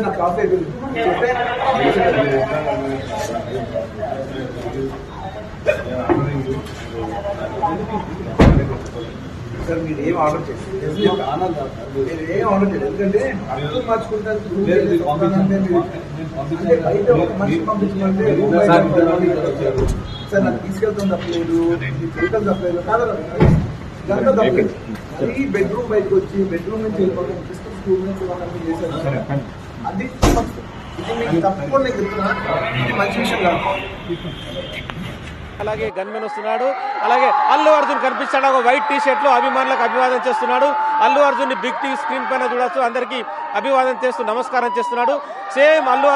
నా coffee sir మీరు ఏం ఆర్డర్ చేయండి, మీరు ఏం ఆర్డర్ చేయండి. ఎందుకంటే అర్థం మార్చుకుంటారు బయట ఒక మనిషి పంపించమంటే సార్ నాకు తీసుకెళ్తాం తప్పలేదు, వెహికల్ తప్పలేదు కాదు, ఇదంతా తప్పలేదు. ఈ బెడ్రూమ్ బయటకు వచ్చి బెడ్రూమ్ నుంచి వెళ్ళిపోతాం స్కూల్ నుంచి వాళ్ళని చేశారు. అది ఇది మీకు తప్పకుండా చెప్తున్నా, ఇది మంచి విషయం కాదు. అలాగే గన్మెన్ వస్తున్నాడు. అలాగే అల్లు అర్జున్ కనిపిస్తాడు, ఒక వైట్ టీ షర్ట్ లో అభిమానులకు అభివాదం చేస్తున్నాడు. అల్లు అర్జున్ ని బిగ్ టీవీ స్క్రీన్ పైన చూడొచ్చు. అందరికీ అభివాదం చేస్తూ నమస్కారం చేస్తున్నాడు. సేమ్ అల్లు